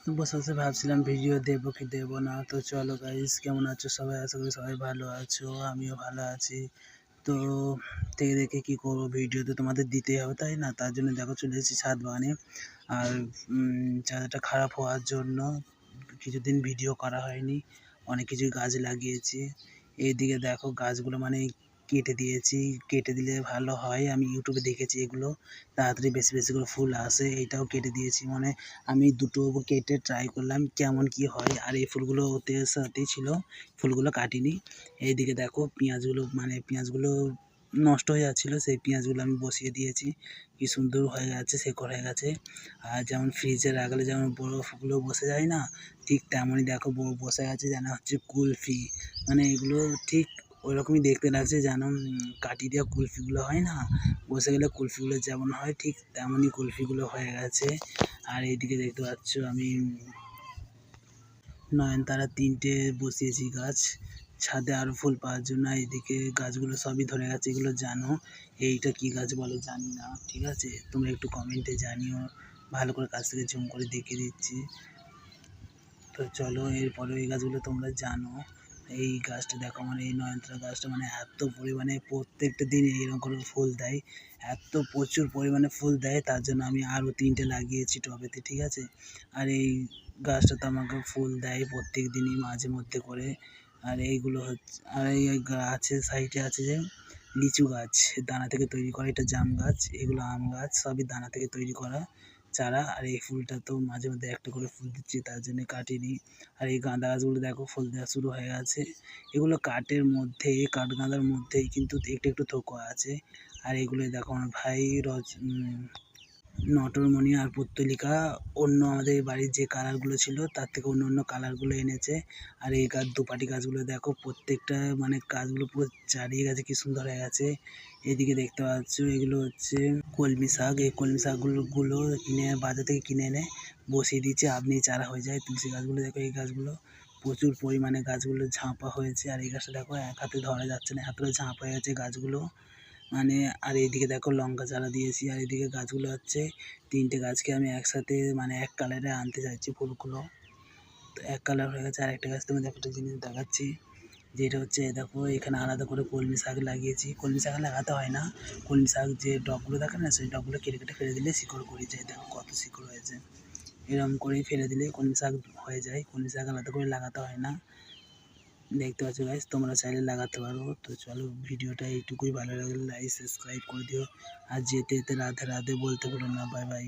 বসে বসে ভাবছিলাম ভিডিও দেবো কি দেবো না। তো চলো গাইস, কেমন আছো সবাই? আশা করি সবাই ভালো আছো, আমিও ভালো আছি। তো থেকে দেখে কি করবো, ভিডিও তো তোমাদের দিতেই হবে তাই না? তার জন্য দেখো চলে এসেছি ছাদ বাগানে। আর চাঁদাটা খারাপ হওয়ার জন্য কিছুদিন ভিডিও করা হয়নি। অনেক কিছুই গাছ লাগিয়েছি। এইদিকে দেখো গাছগুলো মানে কেটে দিয়েছি। কেটে দিলে ভালো হয়, আমি ইউটিউবে দেখেছি এগুলো তাড়াতাড়ি বেশি বেশি করে ফুল আসে। এইটাও কেটে দিয়েছি, মানে আমি দুটো কেটে ট্রাই করলাম কেমন কি হয়। আর এই ফুলগুলো ওতে সাথেই ছিল, ফুলগুলো কাটিনি। এইদিকে দেখো পেঁয়াজগুলো নষ্ট হয়ে যাচ্ছিলো, সেই পেঁয়াজগুলো আমি বসিয়ে দিয়েছি। কি সুন্দর হয়ে গেছে, শেকড় হয়ে গেছে। আর যেমন ফ্রিজে রাখলে যেমন বরফগুলো বসে যায় না, ঠিক তেমনই দেখো বসে গেছে, যেন হচ্ছে কুলফি। মানে এগুলো ঠিক ওইরকমই দেখতে লাগছে, যেন কাঠি দেওয়া কুলফিগুলো হয় না, বসে গেলে কুলফিগুলো যেমন হয় ঠিক তেমনই কুলফিগুলো হয়ে গেছে। আর এইদিকে দেখতে পাচ্ছ আমি নয়নতারা 3টে বসিয়েছি গাছ ছাদে আরও ফুল পাওয়ার জন্য। এইদিকে গাছগুলো সবই ধরে গেছে, এগুলো জানো এইটা কি গাছ বলো জানি না, ঠিক আছে? তোমরা একটু কমেন্টে জানিও, ভালো করে কাছ থেকে জুম করে দেখিয়ে দিচ্ছি। তো চলো, এরপরে এই গাছগুলো তোমরা জানো। এই গাছটা দেখো, মানে এই নয়নতারা গাছটা মানে এত পরিমাণে প্রত্যেকটা দিন এরকম করে ফুল দেয়, এত প্রচুর পরিমাণে ফুল দেয়। তার জন্য আমি আরও 3টে লাগিয়েছি টবেতে, ঠিক আছে? আর এই গাছটা তো আমাকে ফুল দেয় প্রত্যেক দিনই মাঝে মধ্যে করে। আর এইগুলো হচ্ছে, আর এই গাছের সাইডে আছে যে লিচু গাছ, দানা থেকে তৈরি করা। এটা জাম গাছ, এগুলো আম গাছ, সবই দানা থেকে তৈরি করা চারা। আর এই ফুলটা তো মাঝে মধ্যে একটা করে ফুল দিচ্ছে, তার জন্য কাটিনি। আর এই গাঁদা গাছগুলো দেখো ফুল দেওয়া শুরু হয়ে গেছে। এগুলো কাঠগাঁদার মধ্যেই কিন্তু একটু একটু থোকা আছে। আর এগুলো দেখো আমার ভাই নটরমণি আর পত্তলিকা অন্য আমাদের বাড়ির যে কালারগুলো ছিল তার থেকে অন্য অন্য কালারগুলো এনেছে। আর এই দুপাটি গাছগুলো দেখো প্রত্যেকটা মানে গাছগুলো পুরো চারিয়ে গেছে, কি সুন্দর হয়ে গেছে। এদিকে দেখতে পাচ্ছ এগুলো হচ্ছে কলমি শাক। এই কলমি শাকগুলো বাজার থেকে কিনে এনে বসিয়ে দিচ্ছে, আপনি চারা হয়ে যায়। তুলসী গাছগুলো দেখো, এই গাছগুলো প্রচুর পরিমাণে গাছগুলো ঝাঁপা হয়েছে। আর এই গাছটা দেখো এক হাতে ধরা যাচ্ছে না, এতটা ঝাঁপ হয়ে গেছে গাছগুলো মানে। আর এইদিকে দেখো লঙ্কা চারা দিয়েছি। আর এইদিকে গাছগুলো হচ্ছে 3টে গাছকে আমি একসাথে মানে এক কালারে আনতে চাইছি ফুলগুলো। তো এক কালার হয়ে গেছে। আর একটা গাছ তোমাদের একটা জিনিস দেখাচ্ছি, যেটা হচ্ছে দেখো এখানে আলাদা করে কলমি শাক লাগিয়েছি। কলমি শাক লাগাতে হয় না, কলমি শাক যে ডগগুলো থাকে না, সেই ডগগুলো কেটে কেটে ফেলে দিলে শিকড় গড়িয়ে যায়। দেখো কত শিকড় হয়েছে, এরকম করেই ফেলে দিলে কলমি শাক হয়ে যায়। কলমি শাক আলাদা করে লাগাতে হয় না। দেখতে পাচ্ছ গাইস, তোমরা চাইলে লাগাতে পারো। তো চলো, ভিডিওটা এইটুকুই, ভালো লাগলে লাইক সাবস্ক্রাইব করে দিও। আর যেতে যেতে রাধে রাধে বলতে ভুলো না। Bye bye.